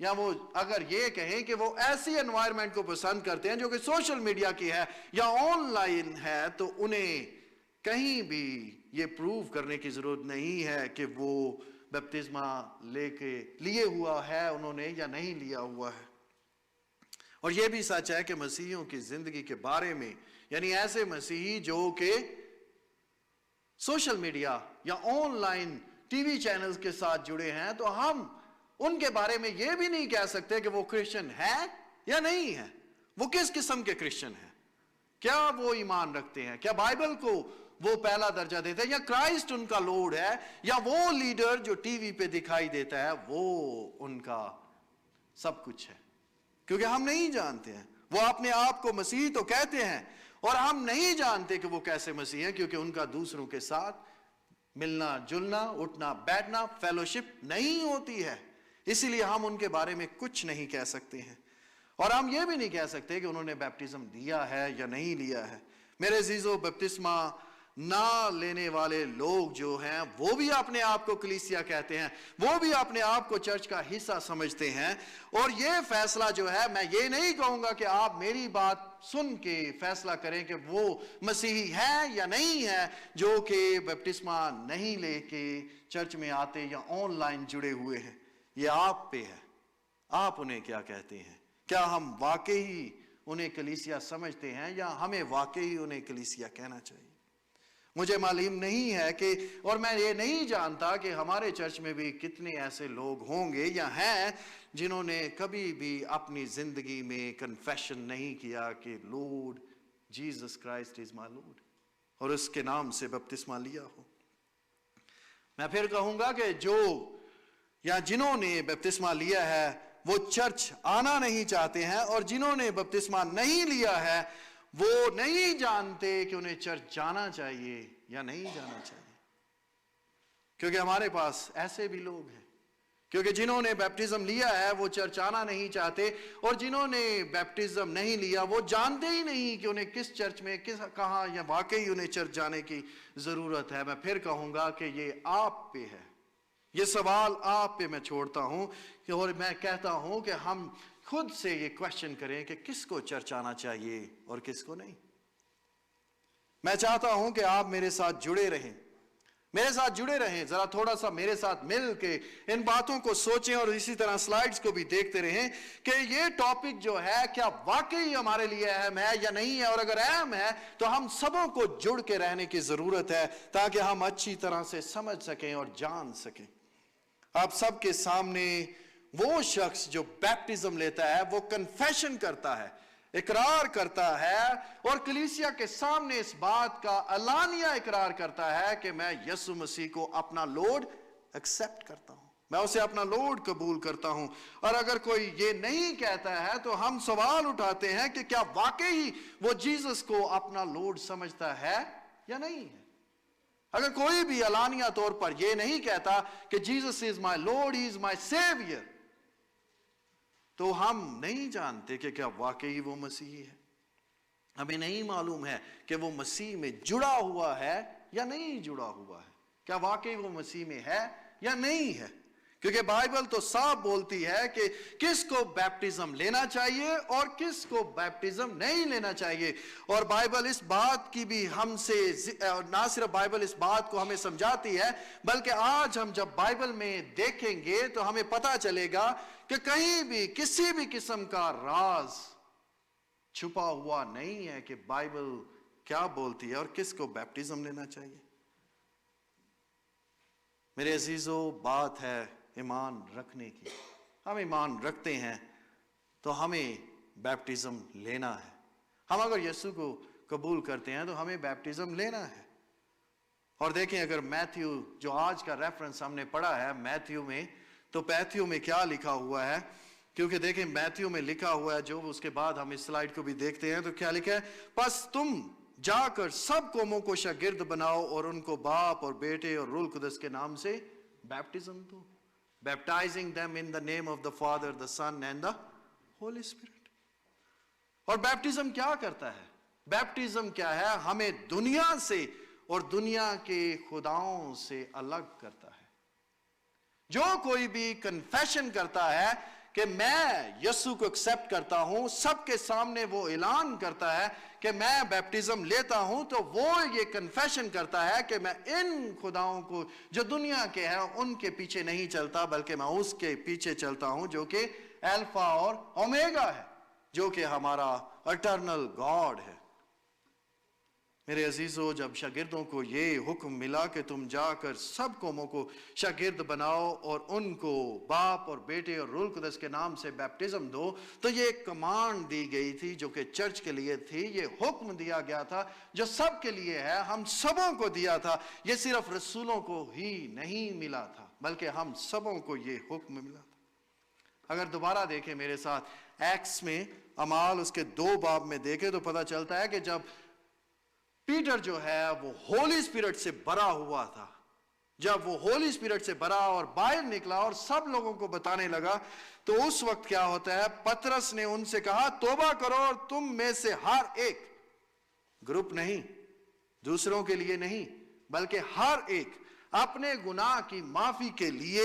یا وہ اگر یہ کہیں کہ وہ ایسی انوائرمنٹ کو پسند کرتے ہیں جو کہ سوشل میڈیا کی ہے یا آن لائن ہے، تو انہیں کہیں بھی یہ پروو کرنے کی ضرورت نہیں ہے کہ وہ بپتسمہ لیے ہوا ہے انہوں نے یا نہیں لیا ہوا ہے۔ اور یہ بھی سچ ہے کہ مسیحیوں کی زندگی کے بارے میں، یعنی ایسے مسیحی جو کہ سوشل میڈیا یا on line T V channels کے ساتھ جڑے ہیں، تو ہم ان کے بارے میں یہ بھی نہیں کہہ سکتے کہ وہ کرسچن ہے یا نہیں ہے۔ وہ کس قسم کے کرسچن ہیں؟ کیا وہ ایمان رکھتے ہیں؟ کیا بائبل کو وہ پہلا درجہ دیتے ہیں، یا کرائسٹ ان کا لورڈ ہے، یا وہ لیڈر جو ٹی وی پہ دکھائی دیتا ہے وہ ان کا سب کچھ ہے؟ کیونکہ ہم نہیں جانتے ہیں۔ وہ اپنے آپ کو مسیح تو کہتے ہیں، اور ہم نہیں جانتے کہ وہ کیسے مسیح ہیں، کیونکہ ان کا دوسروں کے ساتھ ملنا جلنا، اٹھنا بیٹھنا، فیلوشپ نہیں ہوتی ہے۔ اسی لیے ہم ان کے بارے میں کچھ نہیں کہہ سکتے ہیں، اور ہم یہ بھی نہیں کہہ سکتے کہ انہوں نے بیپٹزم لیا ہے یا نہیں لیا ہے۔ میرے عزیزو، بپتسمہ نہ لینے والے لوگ جو ہیں وہ بھی اپنے آپ کو کلیسیا کہتے ہیں، وہ بھی اپنے آپ کو چرچ کا حصہ سمجھتے ہیں، اور یہ فیصلہ جو ہے، میں یہ نہیں کہوں گا کہ آپ میری بات سن کے فیصلہ کریں کہ وہ مسیحی ہے یا نہیں ہے جو کہ بپتسمہ نہیں لے کے چرچ میں آتے یا آن لائن جڑے ہوئے ہیں۔ یہ آپ پہ ہے، آپ انہیں کیا کہتے ہیں؟ کیا ہم واقعی انہیں کلیسیا سمجھتے ہیں، یا ہمیں واقعی انہیں کلیسیا کہنا چاہیے؟ مجھے معلوم نہیں ہے کہ، اور میں یہ نہیں جانتا کہ ہمارے چرچ میں بھی کتنے ایسے لوگ ہوں گے یا ہیں جنہوں نے کبھی بھی اپنی زندگی میں کنفیشن نہیں کیا کہ لارڈ جیسس کرائسٹ از مائی لارڈ، اور اس کے نام سے بپتسمہ لیا ہو۔ میں پھر کہوں گا کہ جو یا جنہوں نے بپتسمہ لیا ہے وہ چرچ آنا نہیں چاہتے ہیں، اور جنہوں نے بپتسمہ نہیں لیا ہے وہ نہیں جانتے کہ انہیں چرچ جانا چاہیے یا نہیں جانا چاہیے۔ کیونکہ ہمارے پاس ایسے بھی لوگ ہیں، کیونکہ جنہوں نے بیپٹزم لیا ہے وہ چرچ آنا نہیں چاہتے، اور جنہوں نے بیپٹزم نہیں لیا وہ جانتے ہی نہیں کہ انہیں کس چرچ میں کہاں یا واقعی انہیں چرچ جانے کی ضرورت ہے۔ میں پھر کہوں گا کہ یہ آپ پہ ہے، یہ سوال آپ پہ میں چھوڑتا ہوں، اور میں کہتا ہوں کہ ہم خود سے یہ کوشچن کریں کہ کس کو چرچ آنا چاہیے اور کس کو نہیں۔ میں چاہتا ہوں کہ آپ میرے ساتھ جڑے رہیں، میرے ساتھ جڑے رہیں، ذرا تھوڑا سا میرے ساتھ مل کے ان باتوں کو سوچیں، اور اسی طرح سلائیڈز کو بھی دیکھتے رہیں کہ یہ ٹاپک جو ہے کیا واقعی ہمارے لیے اہم ہے یا نہیں ہے، اور اگر اہم ہے تو ہم سبوں کو جڑ کے رہنے کی ضرورت ہے تاکہ ہم اچھی طرح سے سمجھ سکیں اور جان سکیں۔ آپ سب کے سامنے وہ شخص جو بیپٹزم لیتا ہے وہ کنفیشن کرتا ہے، اقرار کرتا ہے، اور کلیسیا کے سامنے اس بات کا اعلانیہ اقرار کرتا ہے کہ میں یسوع مسیح کو اپنا لارڈ ایکسپٹ کرتا ہوں، میں اسے اپنا لارڈ قبول کرتا ہوں۔ اور اگر کوئی یہ نہیں کہتا ہے تو ہم سوال اٹھاتے ہیں کہ کیا واقعی وہ جیسس کو اپنا لارڈ سمجھتا ہے یا نہیں ہے۔ اگر کوئی بھی اعلانیہ طور پر یہ نہیں کہتا کہ Jesus is my lord, he is my severe, تو ہم نہیں جانتے کہ کیا واقعی وہ مسیحی ہے۔ ہمیں نہیں معلوم ہے کہ وہ مسیح میں جڑا ہوا ہے یا نہیں جڑا ہوا ہے، کیا واقعی وہ مسیح میں ہے یا نہیں ہے۔ کیونکہ بائبل تو صاف بولتی ہے کہ کس کو بیپٹزم لینا چاہیے اور کس کو بیپٹزم نہیں لینا چاہیے، اور بائبل اس بات کی بھی ہم سے، نہ صرف بائبل اس بات کو ہمیں سمجھاتی ہے بلکہ آج ہم جب بائبل میں دیکھیں گے تو ہمیں پتہ چلے گا کہ کہیں بھی کسی بھی قسم کا راز چھپا ہوا نہیں ہے کہ بائبل کیا بولتی ہے اور کس کو بیپٹزم لینا چاہیے۔ میرے عزیزو، بات ہے ایمان رکھنے کی۔ ہم ایمان رکھتے ہیں تو ہمیں بیپٹزم لینا ہے۔ ہم اگر یسوع کو قبول کرتے ہیں تو ہمیں بیپٹزم لینا ہے۔ اور دیکھیں، اگر میتھیو جو آج کا ریفرنس ہم نے پڑھا ہے میتھیو میں، تو میتھیو میں کیا لکھا ہوا ہے؟ کیونکہ دیکھیں میتھیو میں لکھا ہوا ہے، جو اس کے بعد ہم اس سلائیڈ کو بھی دیکھتے ہیں تو کیا لکھا ہے؟ پس تم جا کر سب قوموں کو شاگرد بناؤ اور ان کو باپ اور بیٹے اور روح القدس کے نام سے baptism do, baptizing them in the name of the Father, the Son and the Holy Spirit۔ اور بیپٹزم کیا کرتا ہے؟ بیپٹزم کیا ہے؟ ہمیں دنیا سے اور دنیا کے خداؤں سے الگ کرتا ہے۔ جو کوئی بھی کنفیشن کرتا ہے کہ میں یسوع کو ایکسپٹ کرتا ہوں، سب کے سامنے وہ اعلان کرتا ہے کہ میں بیپٹزم لیتا ہوں، تو وہ یہ کنفیشن کرتا ہے کہ میں ان خداؤں کو جو دنیا کے ہیں ان کے پیچھے نہیں چلتا، بلکہ میں اس کے پیچھے چلتا ہوں جو کہ الفا اور اومیگا ہے، جو کہ ہمارا اٹرنل گاڈ ہے۔ میرے عزیزو، جب شاگردوں کو یہ حکم ملا کہ تم جا کر سب قوموں کو شاگرد بناؤ اور ان کو باپ اور بیٹے اور روح القدس کے نام سے بیپٹزم دو، تو یہ ایک کمانڈ دی گئی تھی جو کہ چرچ کے لیے تھی، یہ حکم دیا گیا تھا جو سب کے لیے ہے، ہم سبوں کو دیا تھا۔ یہ صرف رسولوں کو ہی نہیں ملا تھا بلکہ ہم سبوں کو یہ حکم ملا تھا۔ اگر دوبارہ دیکھیں میرے ساتھ ایکٹس میں، اعمال اس کے 2 باب میں دیکھیں تو پتہ چلتا ہے کہ جب پیٹر جو ہے وہ ہولی اسپرٹ سے بھرا ہوا تھا، جب وہ ہولی اسپرٹ سے بھرا اور باہر نکلا اور سب لوگوں کو بتانے لگا، تو اس وقت کیا ہوتا ہے؟ پترس نے ان سے کہا توبہ کرو اور تم میں سے ہر ایک، گروپ نہیں، دوسروں کے لیے نہیں، بلکہ ہر ایک اپنے گناہ کی معافی کے لیے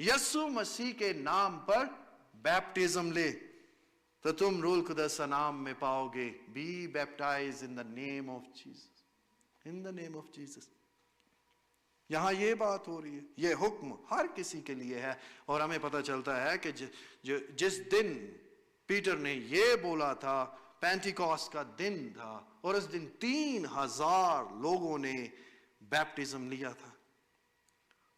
یسوع مسیح کے نام پر بیپٹزم لے تو تم روح القدس نام میں پاؤ گے۔ Be baptized in the name of Jesus. In the name of Jesus. یہاں یہ بات ہو رہی ہے، یہ حکم ہر کسی کے لیے ہے، اور ہمیں پتہ چلتا ہے کہ جس دن پیٹر نے یہ بولا تھا، پینٹیکوسٹ کا دن تھا، اور اس دن 3000 لوگوں نے بیپٹزم لیا تھا۔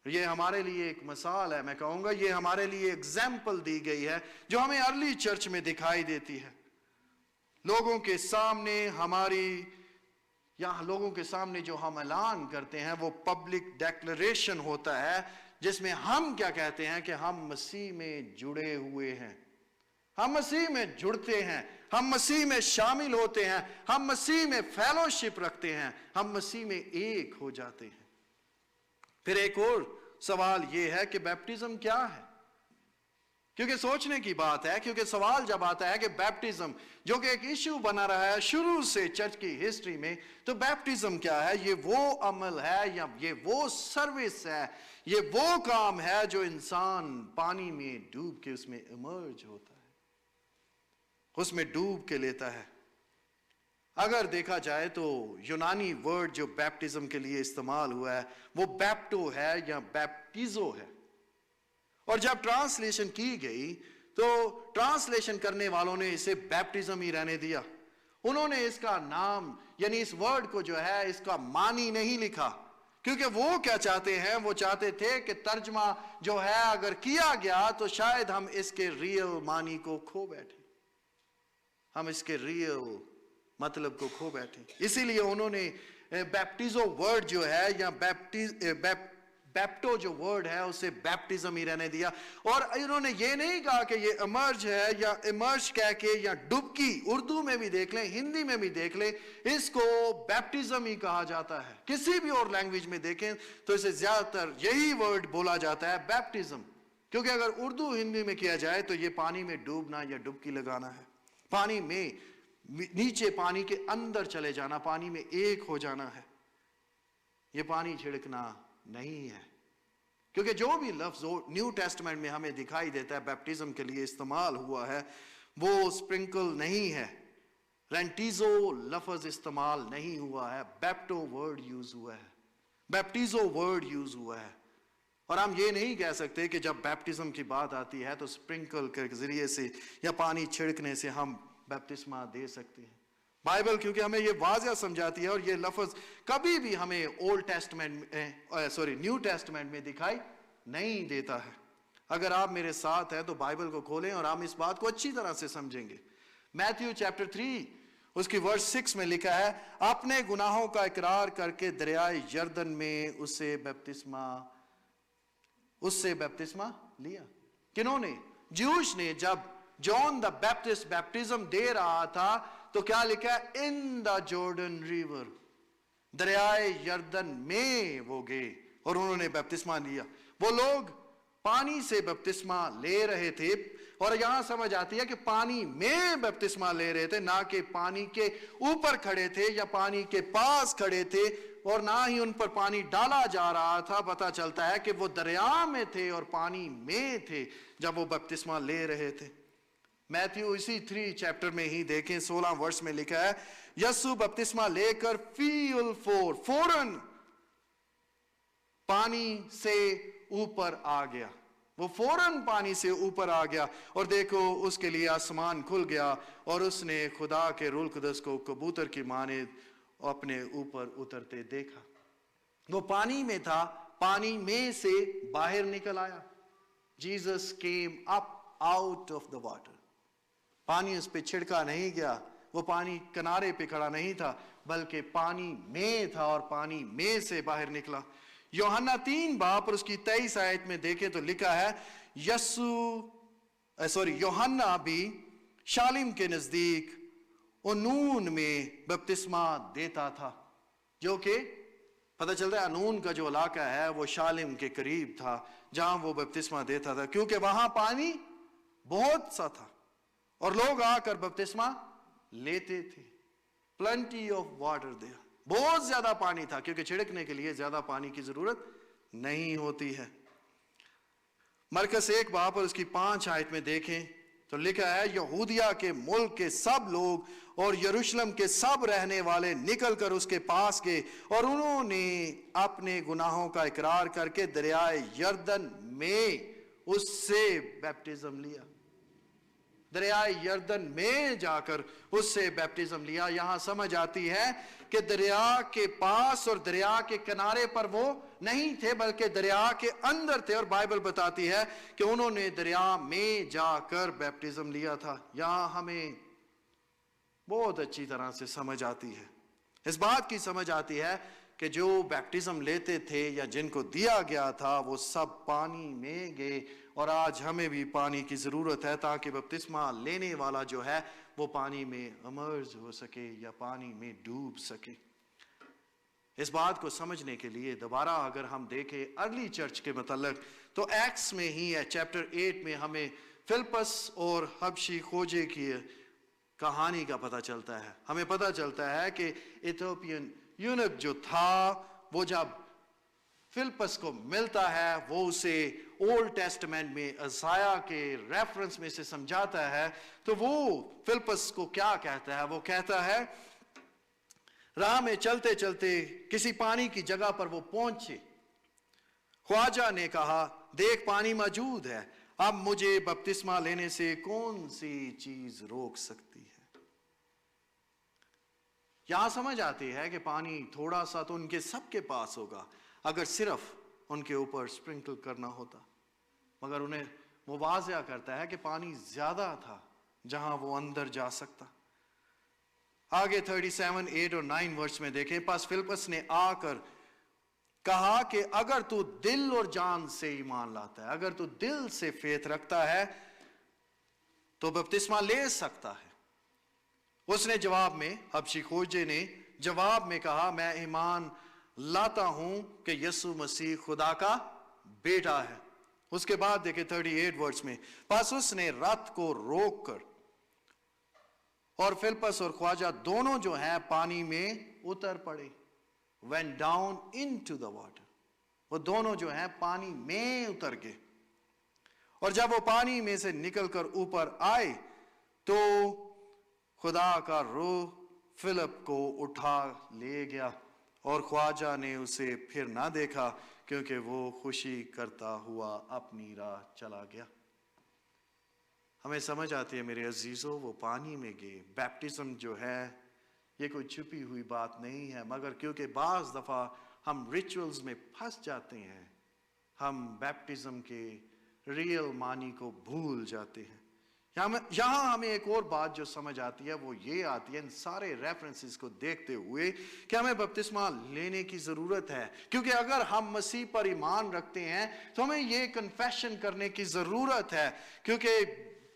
یہ ہمارے لیے ایک مثال ہے، میں کہوں گا یہ ہمارے لیے ایگزامپل دی گئی ہے جو ہمیں ارلی چرچ میں دکھائی دیتی ہے۔ لوگوں کے سامنے لوگوں کے سامنے جو ہم اعلان کرتے ہیں وہ پبلک ڈیکلریشن ہوتا ہے، جس میں ہم کیا کہتے ہیں کہ ہم مسیح میں جڑے ہوئے ہیں، ہم مسیح میں جڑتے ہیں، ہم مسیح میں شامل ہوتے ہیں، ہم مسیح میں فیلوشپ رکھتے ہیں، ہم مسیح میں ایک ہو جاتے ہیں۔ پھر ایک اور سوال یہ ہے کہ بیپٹزم کیا ہے؟ کیونکہ سوچنے کی بات ہے، کیونکہ سوال جب آتا ہے کہ بیپٹزم جو کہ ایک ایشو بنا رہا ہے شروع سے چرچ کی ہسٹری میں، تو بیپٹزم کیا ہے؟ یہ وہ عمل ہے یا یہ وہ سروس ہے، یہ وہ کام ہے جو انسان پانی میں ڈوب کے اس میں ایمرج ہوتا ہے، اس میں ڈوب کے لیتا ہے۔ اگر دیکھا جائے تو یونانی ورڈ جو بیپٹزم کے لیے استعمال ہوا ہے وہ بیپٹو ہے یا بیپٹیزو ہے، اور جب ٹرانسلیشن کی گئی تو ٹرانسلیشن کرنے والوں نے اسے بیپٹزم ہی رہنے دیا، انہوں نے اس کا نام یعنی اس ورڈ کو جو ہے اس کا معنی نہیں لکھا، کیونکہ وہ کیا چاہتے ہیں؟ وہ چاہتے تھے کہ ترجمہ جو ہے اگر کیا گیا تو شاید ہم اس کے ریئل معنی کو کھو بیٹھیں، ہم اس کے ریئل مطلب کو کھو بیٹھیں۔ اسی لیے انہوں نے بیپٹیزو ورڈ جو ہے یا بیپٹو جو ورڈ ہے اسے بیپٹزم ہی رہنے دیا، اور انہوں نے یہ نہیں کہا کہ یہ امرج ہے یا امرج کہہ کے یا ڈبکی، اردو میں بھی دیکھ لیں، ہندی میں بھی دیکھ لیں، اس کو بیپٹزم ہی کہا جاتا ہے۔ کسی بھی اور لینگویج میں دیکھیں تو اسے زیادہ تر یہی ورڈ بولا جاتا ہے بیپٹزم، کیونکہ اگر اردو ہندی میں کیا جائے تو یہ پانی میں ڈوبنا یا ڈبکی لگانا ہے، پانی میں نیچے پانی کے اندر چلے جانا، پانی میں ایک ہو جانا ہے، یہ پانی چھڑکنا نہیں ہے۔ کیونکہ جو بھی لفظ نیو ٹیسٹمنٹ میں ہمیں دکھائی دیتا ہے بیپٹزم کے لیے استعمال ہوا ہے وہ سپرنکل نہیں ہے، رینٹیزو لفظ استعمال نہیں ہوا ہے، بیپٹو ورڈ یوز ہوا ہے، بیپٹیزو ورڈ یوز ہوا ہے۔ اور ہم یہ نہیں کہہ سکتے کہ جب بیپٹزم کی بات آتی ہے تو سپرنکل کے ذریعے سے یا پانی چھڑکنے سے ہم بیپٹسمہ دے سکتے ہیں۔ بائبل کیونکہ ہمیں یہ واضح سمجھاتی ہے، اور یہ لفظ کبھی بھی ہمیں نیو ٹیسٹمنٹ میں دکھائی نہیں دیتا ہے۔ اگر آپ میرے ساتھ ہیں تو بائبل کو کھولیں اور ہم اس بات کو اچھی طرح سے سمجھیں گے۔ میتھیو چیپٹر 3 اس کی ورس 6 میں لکھا ہے، اپنے گناہوں کا اقرار کر کے دریائے یردن میں اس سے بیپتسمہ لیا۔ کنہوں نے؟ جیوش نے۔ جب جان دا بیپٹسٹ بیپٹزم دے رہا تھا تو کیا لکھا ہے؟ ان دا جارڈن ریور، دریائے یردن میں وہ گئے اور انہوں نے بیپتسمہ لیا۔ وہ لوگ پانی سے بیپتسمہ لے رہے تھے، اور یہاں سمجھ آتی ہے کہ پانی میں بپتسمہ لے رہے تھے، نہ کہ پانی کے اوپر کھڑے تھے یا پانی کے پاس کھڑے تھے، اور نہ ہی ان پر پانی ڈالا جا رہا تھا۔ پتہ چلتا ہے کہ وہ دریا میں تھے اور پانی میں تھے جب وہ بپتسمہ لے رہے تھے۔ میتھیو اسی 3 چیپٹر میں ہی دیکھیں 16 ورس میں لکھا ہے، یسوع بپتسمہ لے کر فوراً پانی سے اوپر آ گیا۔ وہ فوراً پانی سے اوپر آ گیا، اور دیکھو اس کے لیے آسمان کھل گیا، اور اس نے خدا کے روح القدس کو کبوتر کی مانند اپنے اوپر اترتے دیکھا۔ وہ پانی میں تھا، پانی میں سے باہر نکل آیا۔ Jesus came up out of the water. پانی اس پہ چھڑکا نہیں گیا، وہ پانی کنارے پہ کھڑا نہیں تھا، بلکہ پانی میں تھا اور پانی میں سے باہر نکلا۔ یوحنا 3 باب اور اس کی 23 آیت میں دیکھیں تو لکھا ہے، یوحنا بھی شالیم کے نزدیک انون میں بپتسمہ دیتا تھا، جو کہ پتہ چلتا ہے انون کا جو علاقہ ہے وہ شالیم کے قریب تھا جہاں وہ بپتسمہ دیتا تھا، کیونکہ وہاں پانی بہت سا تھا اور لوگ آ کر بپتسمہ لیتے تھے۔ پلنٹی آف واٹر دیا، بہت زیادہ پانی تھا، کیونکہ چھڑکنے کے لیے زیادہ پانی کی ضرورت نہیں ہوتی ہے۔ مرکز 1 باب اور اس کی 5 آیت میں دیکھیں تو لکھا ہے، یہودیہ کے ملک کے سب لوگ اور یروشلم کے سب رہنے والے نکل کر اس کے پاس گئے، اور انہوں نے اپنے گناہوں کا اقرار کر کے دریائے یردن میں اس سے بیپٹزم لیا۔ دریائے یردن میں جا کر اس سے بیپٹزم لیا۔ یہاں سمجھ آتی ہے کہ دریا کے پاس اور دریا کے کنارے پر وہ نہیں تھے، بلکہ دریا کے اندر تھے، اور بائبل بتاتی ہے کہ انہوں نے دریا میں جا کر بیپٹزم لیا تھا۔ یہاں ہمیں بہت اچھی طرح سے سمجھ آتی ہے، اس بات کی سمجھ آتی ہے کہ جو بیپٹزم لیتے تھے یا جن کو دیا گیا تھا وہ سب پانی میں گئے، اور آج ہمیں بھی پانی کی ضرورت ہے تاکہ بپتسمہ لینے والا جو ہے وہ پانی میں امرج ہو سکے یا پانی میں ڈوب سکے۔ اس بات کو سمجھنے کے لیے دوبارہ اگر ہم دیکھیں ارلی چرچ کے متعلق تو ایکس میں ہی ہے چیپٹر 8 میں ہمیں فلپس اور حبشی کھوجے کی کہانی کا پتہ چلتا ہے۔ ہمیں پتہ چلتا ہے کہ ایتھوپین یونک جو تھا وہ جب فلپس کو ملتا ہے وہ اسے اولڈ ٹیسٹمنٹ میں اشعیا کے ریفرنس میں سے سمجھاتا ہے، تو وہ فلپس کو کیا کہتا ہے؟ وہ کہتا ہے راہ میں چلتے چلتے کسی پانی کی جگہ پر وہ پہنچے، خواجہ نے کہا دیکھ پانی موجود ہے، اب مجھے بپتسمہ لینے سے کون سی چیز روک سکتی ہے؟ یہاں سمجھ آتی ہے کہ پانی تھوڑا سا تو ان کے سب کے پاس ہوگا اگر صرف ان کے اوپر سپرنکل کرنا ہوتا، مگر انہیں وہ واضح کرتا ہے کہ پانی زیادہ تھا جہاں وہ اندر جا سکتا۔ آگے 37, 8 اور 9 ورس میں دیکھیں، پس فلپس نے آ کر کہا کہ اگر تو دل اور جان سے ایمان لاتا ہے، اگر تو دل سے فیتھ رکھتا ہے تو بپتسمہ لے سکتا ہے۔ اس نے جواب میں، حبشی کھوجے نے جواب میں کہا میں ایمان لاتا ہوں کہ یسوع مسیح خدا کا بیٹا ہے۔ اس کے بعد دیکھیں 38 ورس میں، پس اس نے رت کو روک کر اور فلپس اور خواجہ دونوں جو ہیں پانی میں اتر پڑے، went down into the water، وہ دونوں جو ہیں پانی میں اتر گئے، اور جب وہ پانی میں سے نکل کر اوپر آئے تو خدا کا روح فلپ کو اٹھا لے گیا، اور خواجہ نے اسے پھر نہ دیکھا کیونکہ وہ خوشی کرتا ہوا اپنی راہ چلا گیا۔ ہمیں سمجھ آتی ہے میرے عزیزوں، وہ پانی میں گئے۔ بیپٹزم جو ہے یہ کوئی چھپی ہوئی بات نہیں ہے، مگر کیونکہ بعض دفعہ ہم ریچولز میں پھنس جاتے ہیں، ہم بیپٹزم کے ریئل معنی کو بھول جاتے ہیں۔ یہاں ہمیں ایک اور بات جو سمجھ آتی ہے وہ یہ آتی ہے ان سارے ریفرنسز کو دیکھتے ہوئے کہ ہمیں بپتسمہ لینے کی ضرورت ہے، کیونکہ اگر ہم مسیح پر ایمان رکھتے ہیں تو ہمیں یہ کنفیشن کرنے کی ضرورت ہے، کیونکہ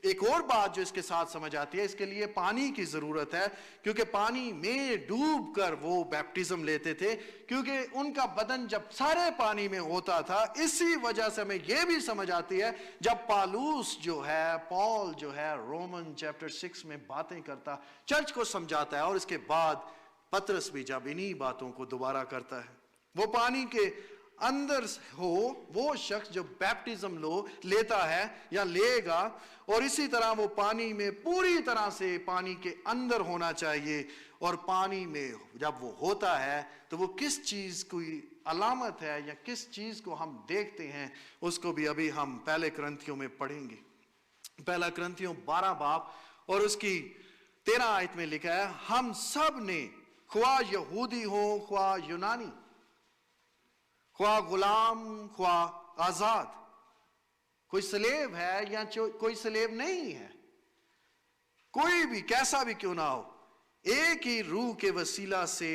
ایک اور بات جو اس کے ساتھ سمجھ آتی ہے، اس کے لیے پانی کی ضرورت ہے، کیونکہ پانی میں ڈوب کر وہ بیپٹزم لیتے تھے، کیونکہ ان کا بدن جب سارے پانی میں ہوتا تھا۔ اسی وجہ سے ہمیں یہ بھی سمجھ آتی ہے جب پال جو ہے رومن چیپٹر 6 میں باتیں کرتا، چرچ کو سمجھاتا ہے، اور اس کے بعد پترس بھی جب انہی باتوں کو دوبارہ کرتا ہے، وہ پانی کے اندر ہو وہ شخص جو بیپٹزم لیتا ہے یا لے گا، اور اسی طرح وہ پانی میں پوری طرح سے پانی کے اندر ہونا چاہیے، اور پانی میں جب وہ ہوتا ہے تو وہ کس چیز کی علامت ہے یا کس چیز کو ہم دیکھتے ہیں، اس کو بھی ابھی ہم پہلے کرنتھیوں میں پڑھیں گے۔ پہلا کرنتھیوں 12 باب اور اس کی 13 آیت میں لکھا ہے، ہم سب نے خواہ یہودی ہو خواہ یونانی، خواہ غلام خواہ آزاد، کوئی سلیب ہے یا کوئی سلیب نہیں ہے، کوئی بھی کیسا بھی کیوں نہ ہو، ایک ہی روح کے وسیلہ سے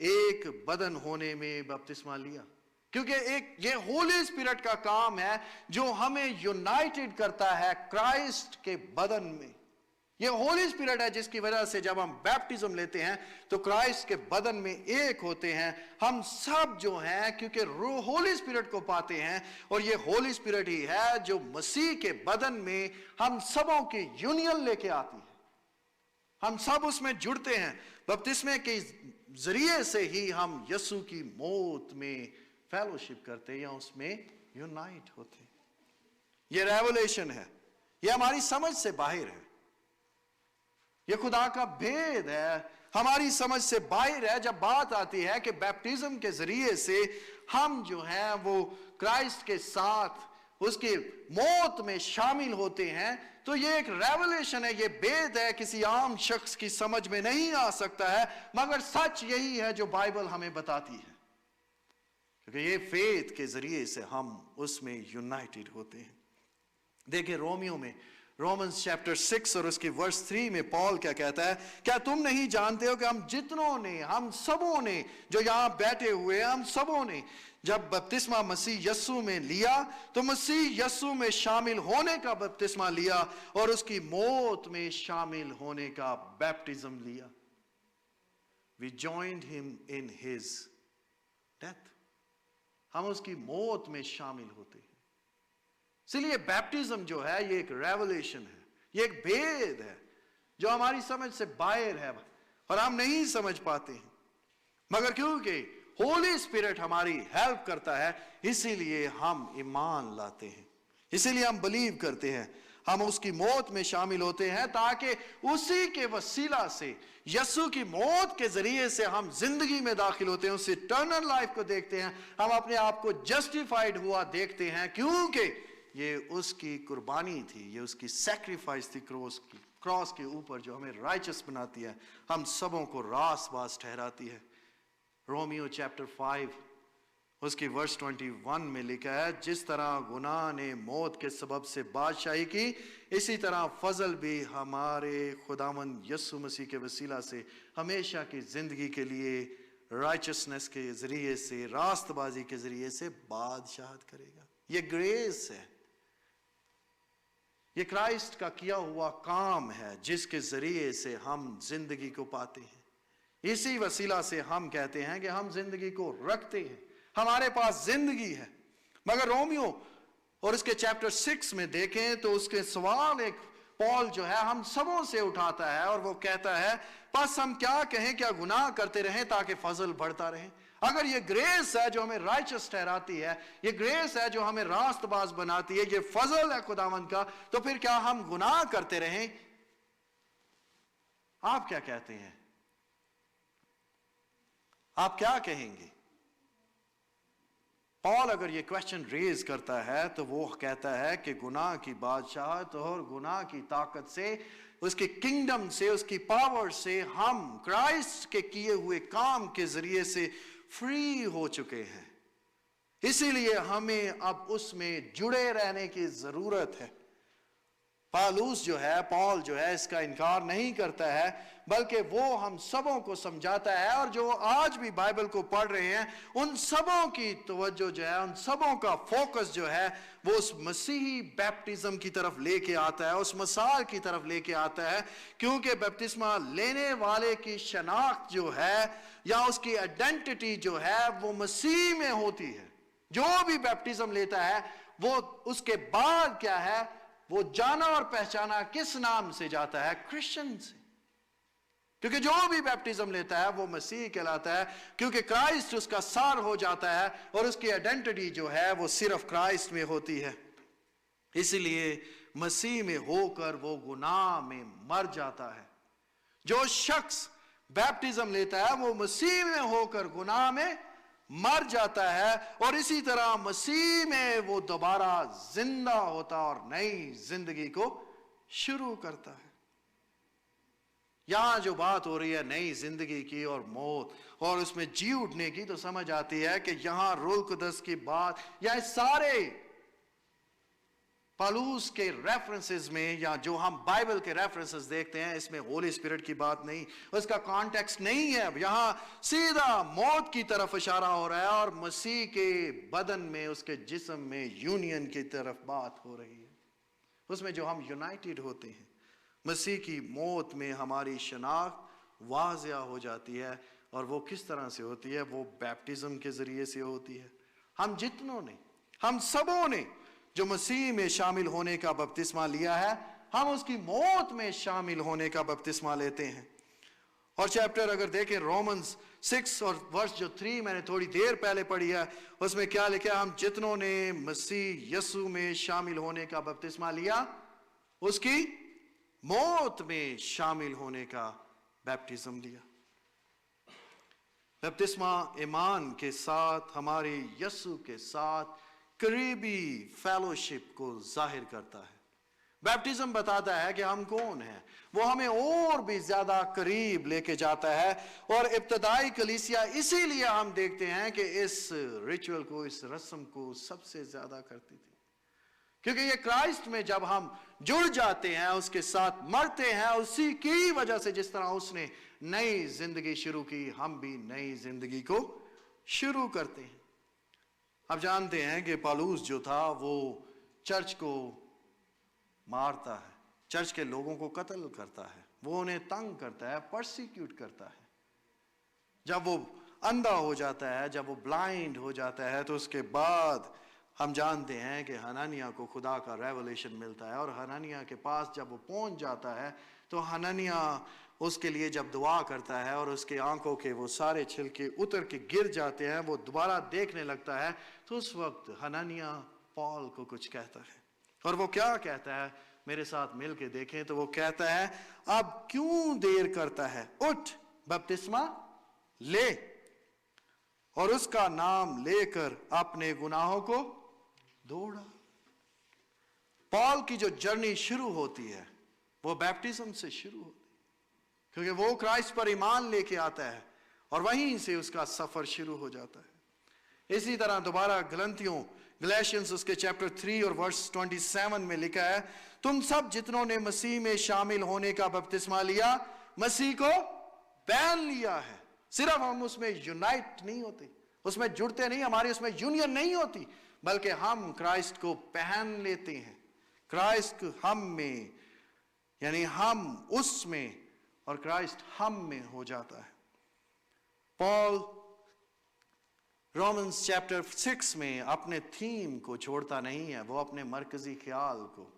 ایک بدن ہونے میں بپتسمہ لیا۔ کیونکہ یہ ہولی اسپرٹ کا کام ہے جو ہمیں یونائٹڈ کرتا ہے کرائسٹ کے بدن میں۔ یہ ہولی اسپرٹ ہے جس کی وجہ سے جب ہم بیپٹزم لیتے ہیں تو کرائسٹ کے بدن میں ایک ہوتے ہیں ہم سب جو ہیں، کیونکہ ہولی اسپرٹ کو پاتے ہیں، اور یہ ہولی اسپرٹ ہی ہے جو مسیح کے بدن میں ہم سبوں کی یونین لے کے آتی ہے۔ ہم سب اس میں جڑتے ہیں، بپتسمے کے ذریعے سے ہی ہم یسوع کی موت میں فیلوشپ کرتے یا اس میں یونائٹ ہوتے۔ یہ ریولیشن ہے، یہ ہماری سمجھ سے باہر ہے، یہ خدا کا بھید ہے، ہماری سمجھ سے باہر ہے۔ جب بات آتی ہے کہ بیپٹزم کے ذریعے سے ہم جو ہیں وہ کرائسٹ کے ساتھ اس کی موت میں شامل ہوتے ہیں، تو یہ ایک ریولیشن ہے، یہ بھید ہے، کسی عام شخص کی سمجھ میں نہیں آ سکتا ہے، مگر سچ یہی ہے جو بائبل ہمیں بتاتی ہے، کیونکہ یہ فیتھ کے ذریعے سے ہم اس میں یونائٹڈ ہوتے ہیں۔ دیکھیں رومنز چیپٹر 6 اور اس کی ورس 3 میں پال کیا کہتا ہے، کیا تم نہیں جانتے ہو کہ ہم سبوں نے جو یہاں بیٹھے ہوئے ہم سبوں نے جب بپتسمہ مسیح یسوع میں لیا تو مسیح یسوع میں شامل ہونے کا بپتسمہ لیا اور اس کی موت میں شامل ہونے کا بیپٹزم لیا۔ We joined him in his death۔ ہم اس کی موت میں شامل ہوتے ہیں۔ اس لیے بیپٹزم جو ہے یہ ایک ریولیشن ہے، یہ ایک بھید ہے جو ہماری سمجھ سے باہر ہے اور ہم نہیں سمجھ پاتے ہیں، مگر کیونکہ ہولی اسپرٹ ہماری ہیلپ کرتا ہے اسی لیے ہم ایمان لاتے ہیں، اسی لیے ہم بلیو کرتے ہیں، ہم اس کی موت میں شامل ہوتے ہیں تاکہ اسی کے وسیلہ سے یسوع کی موت کے ذریعے سے ہم زندگی میں داخل ہوتے ہیں، اس اٹرنل لائف کو دیکھتے ہیں، ہم اپنے آپ کو جسٹیفائیڈ ہوا دیکھتے ہیں، کیونکہ یہ اس کی قربانی تھی، یہ اس کی سیکریفائس تھی کراس کے اوپر، جو ہمیں رائچس بناتی ہے، ہم سبوں کو راس باز ٹھہراتی ہے۔ رومیو چیپٹر 5 اس کی ورس 21 میں لکھا ہے، جس طرح گناہ نے موت کے سبب سے بادشاہی کی، اسی طرح فضل بھی ہمارے خداوند یسوع مسیح کے وسیلہ سے ہمیشہ کی زندگی کے لیے رائچسنس کے ذریعے سے، راست بازی کے ذریعے سے بادشاہت کرے گا۔ یہ گریس ہے، یہ کرائسٹ کا کیا ہوا کام ہے جس کے ذریعے سے ہم زندگی کو پاتے ہیں۔ اسی وسیلہ سے ہم کہتے ہیں کہ ہم زندگی کو رکھتے ہیں، ہمارے پاس زندگی ہے۔ مگر رومیو اور اس کے چیپٹر 6 میں دیکھیں تو اس کے سوال ایک پال جو ہے ہم سبوں سے اٹھاتا ہے، اور وہ کہتا ہے پس ہم کیا کہیں، کیا گناہ کرتے رہیں تاکہ فضل بڑھتا رہے؟ اگر یہ گریس ہے جو ہمیں رائچس ٹھہراتی ہے، یہ گریس ہے جو ہمیں راست باز بناتی ہے، یہ فضل ہے خداوند کا، تو پھر کیا ہم گناہ کرتے رہیں؟ آپ کیا کہتے ہیں؟ آپ کیا کہیں گے؟ پال اگر یہ کویسچن ریز کرتا ہے تو وہ کہتا ہے کہ گناہ کی بادشاہت اور گناہ کی طاقت سے، اس کی کنگڈم سے، اس کی پاور سے ہم کرائسٹ کے کیے ہوئے کام کے ذریعے سے فری ہو چکے ہیں، اسی لیے ہمیں اب اس میں جڑے رہنے کی ضرورت ہے۔ پالوس جو ہے، پال جو ہے، اس کا انکار نہیں کرتا ہے، بلکہ وہ ہم سبوں کو سمجھاتا ہے، اور جو آج بھی بائبل کو پڑھ رہے ہیں ان سبوں کی توجہ جو ہے، ان سبوں کا فوکس جو ہے وہ اس مسیحی بیپٹزم کی طرف لے کے آتا ہے، اس مثال کی طرف لے کے آتا ہے، کیونکہ بیپٹسمہ لینے والے کی شناخت جو ہے یا اس کی آئیڈینٹی جو ہے وہ مسیح میں ہوتی ہے۔ جو بھی بیپٹزم لیتا ہے وہ اس کے بعد کیا ہے، وہ جانا اور پہچانا کس نام سے جاتا ہے؟ کرسچن سے، کیونکہ جو بھی بیپٹزم لیتا ہے وہ مسیح کہلاتا ہے، کیونکہ کرائسٹ اس کا سار ہو جاتا ہے اور اس کی آئیڈینٹی جو ہے وہ صرف کرائسٹ میں ہوتی ہے۔ اسی لیے مسیح میں ہو کر وہ گناہ میں مر جاتا ہے۔ جو شخص بیپٹزم لیتا ہے وہ مسیح میں ہو کر گناہ میں مر جاتا ہے، اور اسی طرح مسیح میں وہ دوبارہ زندہ ہوتا اور نئی زندگی کو شروع کرتا ہے۔ یہاں جو بات ہو رہی ہے نئی زندگی کی اور موت اور اس میں جی اٹھنے کی، تو سمجھ آتی ہے کہ یہاں روح القدس کی بات یا سارے پالوس کے ریفرنسز میں یا جو ہم بائبل کے ریفرنسز دیکھتے ہیں اس میں ہولی اسپرٹ کی بات نہیں، اس کا کانٹیکسٹ نہیں ہے۔ یہاں سیدھا موت کی طرف اشارہ ہو رہا ہے اور مسیح کے بدن میں، اس کے جسم میں یونین کی طرف بات ہو رہی ہے، اس میں جو ہم یونائٹڈ ہوتے ہیں۔ مسیح کی موت میں ہماری شناخت واضح ہو جاتی ہے، اور وہ کس طرح سے ہوتی ہے؟ وہ بیپٹزم کے ذریعے سے ہوتی ہے۔ ہم جتنوں نے، ہم سبوں نے جو مسیح میں شامل ہونے کا بپتسمہ لیا ہے، ہم اس کی موت میں شامل ہونے کا بپتسمہ لیتے ہیں۔ اور چیپٹر اگر دیکھیں رومنز 6 اور ورس جو 3 میں نے تھوڑی دیر پہلے پڑھی ہے، اس میں کیا لکھا؟ ہم جتنوں نے مسیح یسوع میں شامل ہونے کا بپتسمہ لیا، اس کی موت میں شامل ہونے کا بیپٹزم لیا۔ بپتسمہ ایمان کے ساتھ ہماری یسوع کے ساتھ قریبی فیلوشپ کو ظاہر کرتا ہے۔ بیپٹزم بتاتا ہے کہ ہم کون ہیں، وہ ہمیں اور بھی زیادہ قریب لے کے جاتا ہے، اور ابتدائی کلیسیا اسی لیے ہم دیکھتے ہیں کہ اس ریچول کو، اس رسم کو سب سے زیادہ کرتی تھی، کیونکہ یہ کرائسٹ میں جب ہم جڑ جاتے ہیں، اس کے ساتھ مرتے ہیں، اسی کی وجہ سے جس طرح اس نے نئی زندگی شروع کی، ہم بھی نئی زندگی کو شروع کرتے ہیں۔ اب جانتے ہیں کہ پالوس جو تھا وہ چرچ کو مارتا ہے، چرچ کے لوگوں کو قتل کرتا ہے، وہ انہیں تنگ کرتا ہے، پرسیکیوٹ کرتا ہے۔ جب وہ اندھا ہو جاتا ہے، جب وہ بلائنڈ ہو جاتا ہے، تو اس کے بعد ہم جانتے ہیں کہ حنانیہ کو خدا کا ریولیشن ملتا ہے، اور حنانیہ کے پاس جب وہ پہنچ جاتا ہے تو حنانیہ اس کے لیے جب دعا کرتا ہے اور اس کے آنکھوں کے وہ سارے چھلکے اتر کے گر جاتے ہیں، وہ دوبارہ دیکھنے لگتا ہے، تو اس وقت حنانیہ پال کو کچھ کہتا ہے، اور وہ کیا کہتا ہے؟ میرے ساتھ مل کے دیکھیں تو وہ کہتا ہے، اب کیوں دیر کرتا ہے، اٹھ بپتسمہ لے، اور اس کا نام لے کر اپنے گناہوں کو دوڑا۔ پال کی جو جرنی شروع ہوتی ہے وہ بیپٹزم سے شروع ہوتی ہے، کیونکہ وہ کرائسٹ پر ایمان لے کے آتا ہے، اور وہیں سے اس کا سفر شروع ہو جاتا ہے۔ اسی طرح دوبارہ گلیشینز اس کے چیپٹر 3 اور ورس 27 میں لکھا ہے، تم سب جتنوں نے مسیح میں شامل ہونے کا بپتسمہ لیا، مسیح کو پہن لیا ہے۔ صرف ہم اس میں یونائٹ نہیں ہوتے، اس میں جڑتے نہیں، ہماری اس میں یونین نہیں ہوتی، بلکہ ہم کرائسٹ کو پہن لیتے ہیں۔ کرائسٹ ہم میں، یعنی ہم اس میں اور کرائسٹ ہم میں ہو جاتا ہے۔ پال رومنز چیپٹر 6 میں اپنے تھیم کو چھوڑتا نہیں ہے، وہ اپنے مرکزی خیال کو،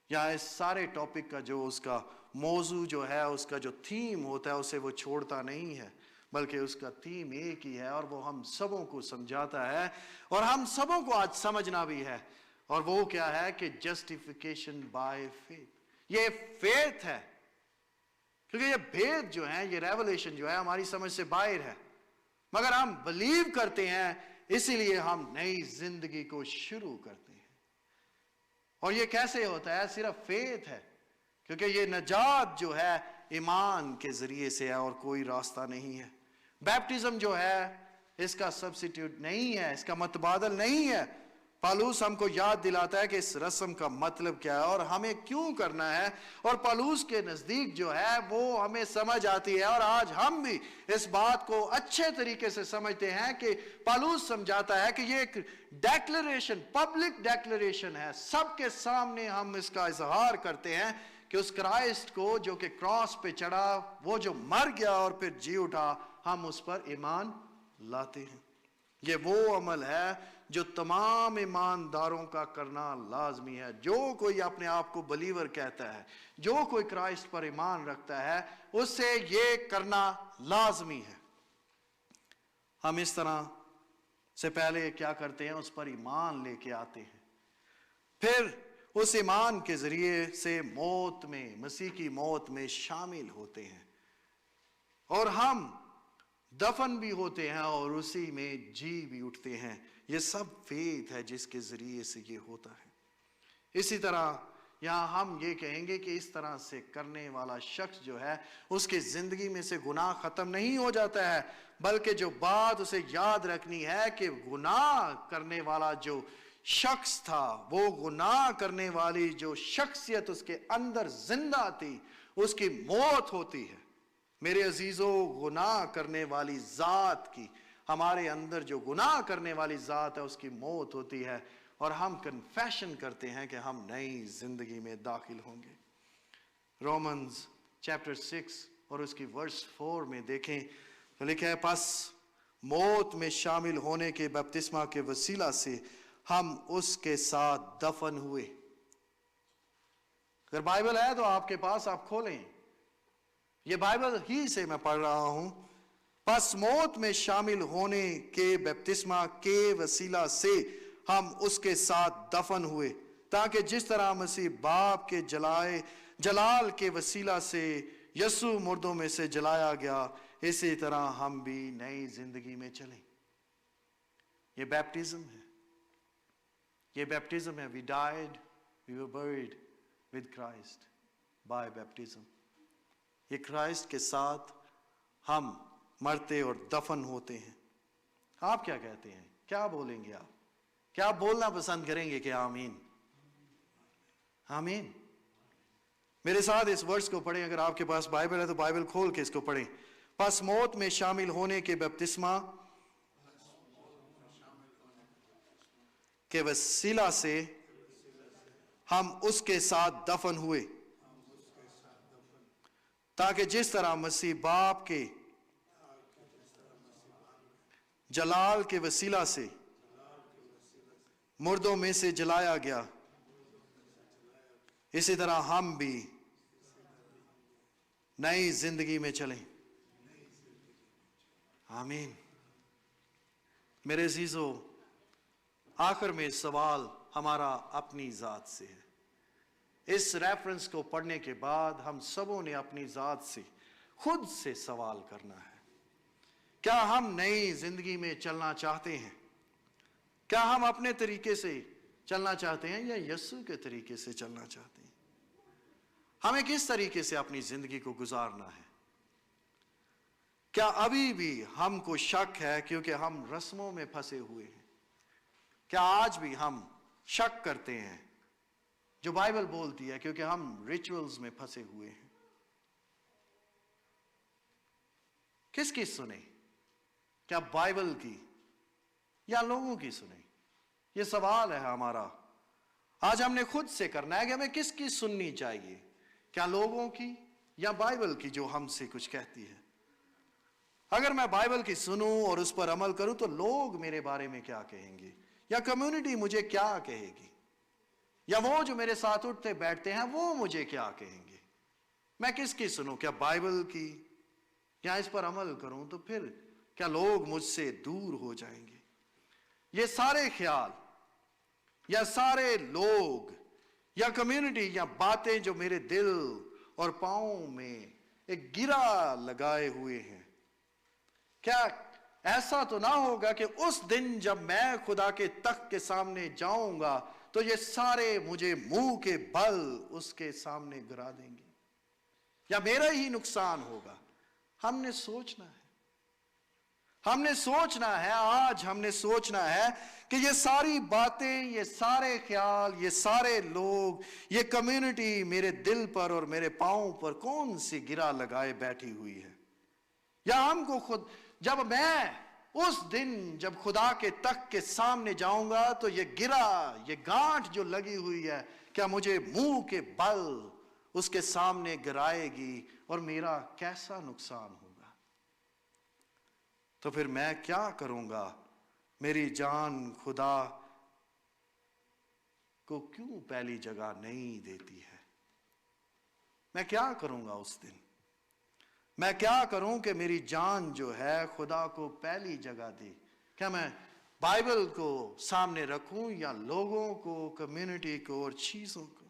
یا اس سارے ٹاپک کا جو اس کا موضوع جو ہے، اس کا جو تھیم ہوتا ہے، اسے وہ چھوڑتا نہیں ہے، بلکہ اس کا تھیم ایک ہی ہے، اور وہ ہم سبوں کو سمجھاتا ہے، اور ہم سبوں کو آج سمجھنا بھی ہے، اور وہ کیا ہے کہ جسٹیفیکیشن بائی فیتھ۔ یہ فیتھ ہے، کیونکہ یہ بھید جو ہیں، یہ ریولیشن جو ہے ہماری سمجھ سے باہر ہے، مگر ہم بلیو کرتے ہیں، اسی لیے ہم نئی زندگی کو شروع کرتے ہیں۔ اور یہ کیسے ہوتا ہے؟ صرف فیتھ ہے، کیونکہ یہ نجات جو ہے ایمان کے ذریعے سے ہے، اور کوئی راستہ نہیں ہے۔ بیپٹزم جو ہے اس کا سبسٹیوٹ نہیں ہے، اس کا متبادل نہیں ہے۔ پالوس ہم کو یاد دلاتا ہے کہ اس رسم کا مطلب کیا ہے اور ہمیں کیوں کرنا ہے، اور پالوس کے نزدیک جو ہے وہ ہمیں سمجھ آتی ہے، اور آج ہم بھی اس بات کو اچھے طریقے سے سمجھتے ہیں کہ پالوس سمجھاتا ہے کہ یہ ایک ڈیکلریشن، پبلک ڈیکلریشن ہے، سب کے سامنے ہم اس کا اظہار کرتے ہیں کہ اس کرائسٹ کو جو کہ کراس پہ چڑھا، وہ جو مر گیا اور پھر جی اٹھا، ہم اس پر ایمان لاتے ہیں۔ یہ وہ عمل ہے جو تمام ایمانداروں کا کرنا لازمی ہے۔ جو کوئی اپنے آپ کو بلیور کہتا ہے، جو کوئی کرائسٹ پر ایمان رکھتا ہے، اس سے یہ کرنا لازمی ہے۔ ہم اس طرح سے پہلے کیا کرتے ہیں، اس پر ایمان لے کے آتے ہیں، پھر اس ایمان کے ذریعے سے موت میں، مسیح کی موت میں شامل ہوتے ہیں، اور ہم دفن بھی ہوتے ہیں اور اسی میں جی بھی اٹھتے ہیں۔ یہ سب فیتھ ہے جس کے ذریعے سے یہ ہوتا ہے۔ اسی طرح یہاں ہم یہ کہیں گے کہ اس طرح سے کرنے والا شخص جو ہے، اس کی زندگی میں سے گناہ ختم نہیں ہو جاتا ہے، بلکہ جو بات اسے یاد رکھنی ہے کہ گناہ کرنے والا جو شخص تھا، وہ گناہ کرنے والی جو شخصیت اس کے اندر زندہ تھی، اس کی موت ہوتی ہے۔ میرے عزیزو، گناہ کرنے والی ذات کی، ہمارے اندر جو گناہ کرنے والی ذات ہے، اس کی موت ہوتی ہے، اور ہم کنفیشن کرتے ہیں کہ ہم نئی زندگی میں داخل ہوں گے۔ رومنز چیپٹر 6 اور اس کی ورس 4 میں دیکھیں تو لکھا ہے، پس موت میں شامل ہونے کے بپتسمہ کے وسیلہ سے ہم اس کے ساتھ دفن ہوئے۔ اگر بائبل ہے تو آپ کے پاس، آپ کھولیں، یہ بائبل ہی سے میں پڑھ رہا ہوں۔ پس موت میں شامل ہونے کے بپتسمہ کے وسیلہ سے ہم اس کے ساتھ دفن ہوئے، تاکہ جس طرح مسیح باپ کے جلال کے وسیلہ سے یسوع مردوں میں سے جلایا گیا، اسی طرح ہم بھی نئی زندگی میں چلیں۔ یہ بیپٹزم ہے، یہ بیپٹزم ہے۔ We died, we were buried with Christ by baptism۔ یہ کرائسٹ کے ساتھ ہم مرتے اور دفن ہوتے ہیں۔ آپ کیا کہتے ہیں؟ کیا بولیں گے آپ؟ کیا بولنا پسند کریں گے کہ آمین؟ آمین۔ میرے ساتھ اس ورس کو پڑھیں، اگر آپ کے پاس بائبل ہے تو بائبل کھول کے اس کو پڑھیں۔ پس موت میں شامل ہونے کے بپتسمہ کے وسیلہ سے ہم اس کے ساتھ دفن ہوئے، تاکہ جس طرح مسیح باپ کے جلال کے وسیلہ سے مردوں میں سے جلایا گیا، اسی طرح ہم بھی نئی زندگی میں چلیں۔ آمین۔ میرے عزیزو، آخر میں سوال ہمارا اپنی ذات سے ہے۔ اس ریفرنس کو پڑھنے کے بعد ہم سبوں نے اپنی ذات سے، خود سے سوال کرنا ہے، کیا ہم نئی زندگی میں چلنا چاہتے ہیں؟ کیا ہم اپنے طریقے سے چلنا چاہتے ہیں یا یسوع کے طریقے سے چلنا چاہتے ہیں؟ ہمیں کس طریقے سے اپنی زندگی کو گزارنا ہے؟ کیا ابھی بھی ہم کو شک ہے کیونکہ ہم رسموں میں پھنسے ہوئے ہیں؟ کیا آج بھی ہم شک کرتے ہیں جو بائبل بولتی ہے کیونکہ ہم ریچولز میں پھنسے ہوئے ہیں؟ کس کی سنیں؟ کیا بائبل کی یا لوگوں کی سنیں؟ یہ سوال ہے ہمارا۔ آج ہم نے خود سے کرنا ہے کہ ہمیں کس کی سننی چاہیے، کیا لوگوں کی یا بائبل کی جو ہم سے کچھ کہتی ہے؟ اگر میں بائبل کی سنوں اور اس پر عمل کروں تو لوگ میرے بارے میں کیا کہیں گے، یا کمیونٹی مجھے کیا کہے گی، یا وہ جو میرے ساتھ اٹھتے بیٹھتے ہیں وہ مجھے کیا کہیں گے؟ میں کس کی سنوں؟ کیا بائبل کی؟ یا اس پر عمل کروں تو پھر کیا لوگ مجھ سے دور ہو جائیں گے؟ یہ سارے خیال یا سارے لوگ یا کمیونٹی یا باتیں جو میرے دل اور پاؤں میں ایک گرا لگائے ہوئے ہیں، کیا ایسا تو نہ ہوگا کہ اس دن جب میں خدا کے تخت کے سامنے جاؤں گا تو یہ سارے مجھے منہ کے بل اس کے سامنے گرا دیں گے، یا میرا ہی نقصان ہوگا؟ ہم نے سوچنا ہے۔ ہم نے سوچنا ہے، آج ہم نے سوچنا ہے کہ یہ ساری باتیں، یہ سارے خیال، یہ سارے لوگ، یہ کمیونٹی میرے دل پر اور میرے پاؤں پر کون سی گرا لگائے بیٹھی ہوئی ہے؟ یا ہم کو خود، جب میں اس دن جب خدا کے تخت کے سامنے جاؤں گا تو یہ گرا، یہ گانٹھ جو لگی ہوئی ہے، کیا مجھے منہ کے بل اس کے سامنے گرائے گی اور میرا کیسا نقصان ہوگا؟ تو پھر میں کیا کروں گا؟ میری جان خدا کو کیوں پہلی جگہ نہیں دیتی ہے؟ میں کیا کروں گا اس دن؟ میں کیا کروں کہ میری جان جو ہے خدا کو پہلی جگہ دے؟ کیا میں بائبل کو سامنے رکھوں یا لوگوں کو، کمیونٹی کو اور چیزوں کو؟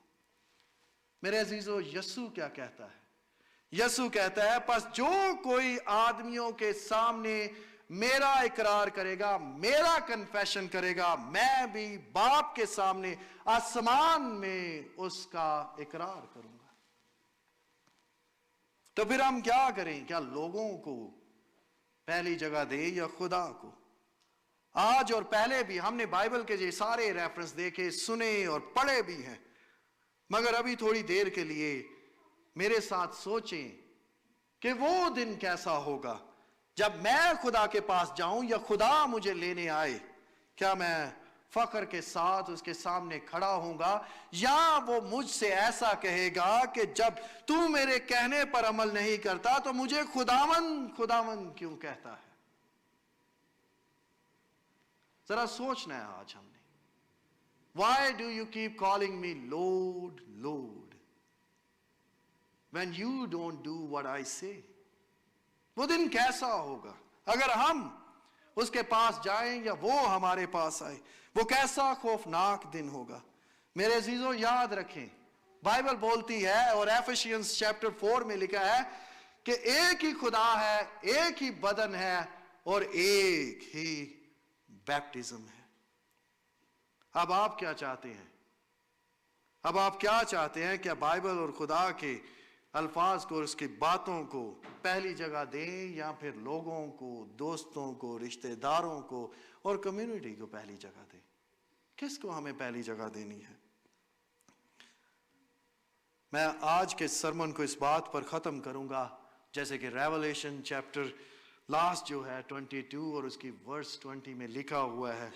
میرے عزیزو، یسوع کیا کہتا ہے؟ یسوع کہتا ہے پس جو کوئی آدمیوں کے سامنے میرا اقرار کرے گا، میرا کنفیشن کرے گا، میں بھی باپ کے سامنے آسمان میں اس کا اقرار کروں گا۔ تو پھر ہم کیا کریں؟ کیا لوگوں کو پہلی جگہ دیں یا خدا کو؟ آج اور پہلے بھی ہم نے بائبل کے یہ سارے ریفرنس دیکھے، سنے اور پڑھے بھی ہیں، مگر ابھی تھوڑی دیر کے لیے میرے ساتھ سوچیں کہ وہ دن کیسا ہوگا جب میں خدا کے پاس جاؤں یا خدا مجھے لینے آئے۔ کیا میں فخر کے ساتھ اس کے سامنے کھڑا ہوں گا، یا وہ مجھ سے ایسا کہے گا کہ جب تو میرے کہنے پر عمل نہیں کرتا تو مجھے خداوند خداوند کیوں کہتا ہے؟ ذرا سوچنا ہے آج ہم نے۔ Why do you keep calling me Lord, Lord, when you don't do what I say? وہ دن کیسا ہوگا اگر ہم اس کے پاس جائیں یا وہ ہمارے پاس آئے؟ وہ کیسا خوفناک دن ہوگا۔ میرے عزیزو، یاد رکھیں، بائبل بولتی ہے اور ایفیشینز چیپٹر 4 میں لکھا ہے کہ ایک ہی خدا ہے، ایک ہی بدن ہے اور ایک ہی بیپٹزم ہے۔ اب آپ کیا چاہتے ہیں؟ اب آپ کیا چاہتے ہیں؟ کیا بائبل اور خدا کے الفاظ کو اور اس کی باتوں کو پہلی جگہ دیں، یا پھر لوگوں کو، دوستوں کو، رشتہ داروں کو اور کمیونٹی کو پہلی جگہ دیں؟ کس کو ہمیں پہلی جگہ دینی ہے؟ میں آج کے سرمن کو اس بات پر ختم کروں گا، جیسے کہ ریولیشن چیپٹر لاسٹ جو ہے 22 اور اس کی ورس 20 میں لکھا ہوا ہے،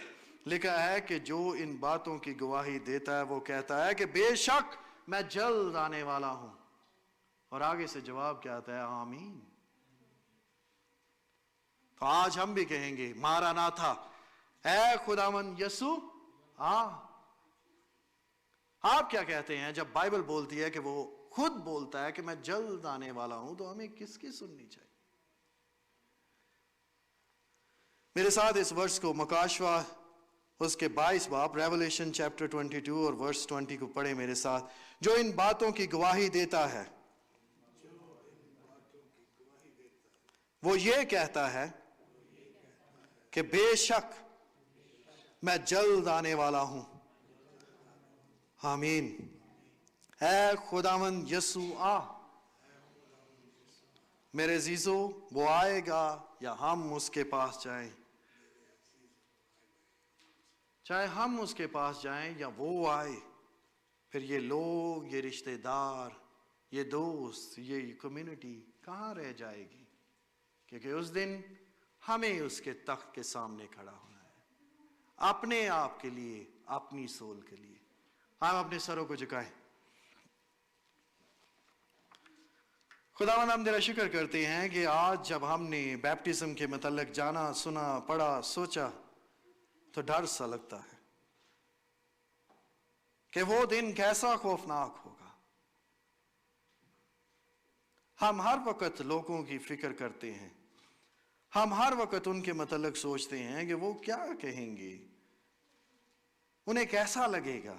لکھا ہے کہ جو ان باتوں کی گواہی دیتا ہے وہ کہتا ہے کہ بے شک میں جلد آنے والا ہوں۔ اور آگے سے جواب کیا آتا ہے؟ آمین۔ تو آج ہم بھی کہیں گے مارا نہ تھا، اے خداوند یسوع آ۔ آپ کیا کہتے ہیں جب بائبل بولتی ہے کہ وہ خود بولتا ہے کہ میں جلد آنے والا ہوں؟ تو ہمیں کس کی سننی چاہیے؟ میرے ساتھ اس ورس کو، مکاشوہ اس کے 22 باب، ریولیشن چیپٹر 22 اور ورس 20 کو پڑھے میرے ساتھ۔ جو ان باتوں کی گواہی دیتا ہے وہ یہ کہتا ہے کہ بے شک میں جلد آنے والا ہوں۔ آمین۔ اے خداوند یسوع آ۔ میرے عزیزو، وہ آئے گا یا ہم اس کے پاس جائیں؟ چاہے ہم اس کے پاس جائیں یا وہ آئے، پھر یہ لوگ، یہ رشتہ دار، یہ دوست، یہ کمیونٹی کہاں رہ جائے گی؟ کیونکہ اس دن ہمیں اس کے تخت کے سامنے کھڑا ہونا ہے، اپنے آپ کے لیے، اپنی سول کے لیے۔ ہم اپنے سروں کو جھکائیں۔ خداوند، ہم تیرا شکر کرتے ہیں کہ آج جب ہم نے بیپٹزم کے متعلق جانا، سنا، پڑھا، سوچا تو ڈر سا لگتا ہے کہ وہ دن کیسا خوفناک ہوگا۔ ہم ہر وقت لوگوں کی فکر کرتے ہیں، ہم ہر وقت ان کے متعلق سوچتے ہیں کہ وہ کیا کہیں گے، انہیں کیسا لگے گا،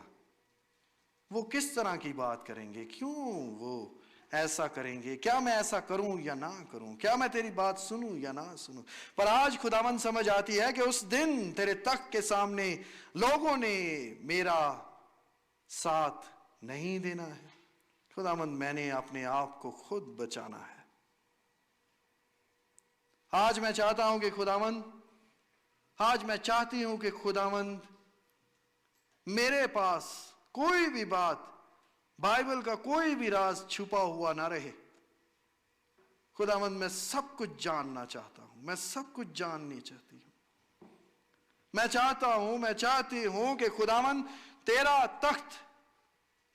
وہ کس طرح کی بات کریں گے، کیوں وہ ایسا کریں گے، کیا میں ایسا کروں یا نہ کروں، کیا میں تیری بات سنوں یا نہ سنوں۔ پر آج خداوند سمجھ آتی ہے کہ اس دن تیرے تخت کے سامنے لوگوں نے میرا ساتھ نہیں دینا ہے۔ خداوند، میں نے اپنے آپ کو خود بچانا ہے۔ آج میں چاہتا ہوں کہ خداوند، آج میں چاہتی ہوں کہ خداوند میرے پاس کوئی بھی بات، بائبل کا کوئی بھی راز چھپا ہوا نہ رہے۔ خداوند میں سب کچھ جاننا چاہتا ہوں، میں سب کچھ جاننی چاہتی ہوں۔ میں چاہتی ہوں کہ خداوند تیرا تخت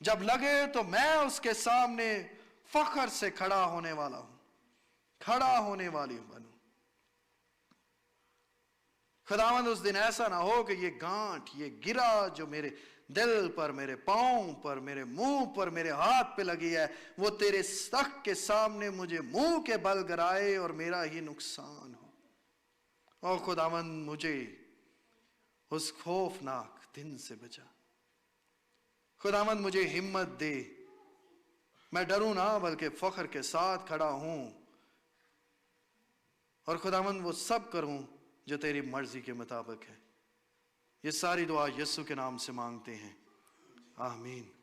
جب لگے تو میں اس کے سامنے فخر سے کھڑا ہونے والا ہوں، کھڑا ہونے والی بنوں۔ خداوند اس دن ایسا نہ ہو کہ یہ گانٹھ، یہ گرا جو میرے دل پر، میرے پاؤں پر، میرے منہ پر، میرے ہاتھ پہ لگی ہے، وہ تیرے تخت کے سامنے مجھے منہ کے بل گرائے اور میرا ہی نقصان ہو۔ اور خداوند مجھے اس خوفناک دن سے بچا۔ خداوند مجھے ہمت دے، میں ڈروں نہ بلکہ فخر کے ساتھ کھڑا ہوں، اور خداوند وہ سب کروں جو تیری مرضی کے مطابق ہے۔ یہ ساری دعا یسوع کے نام سے مانگتے ہیں، آمین۔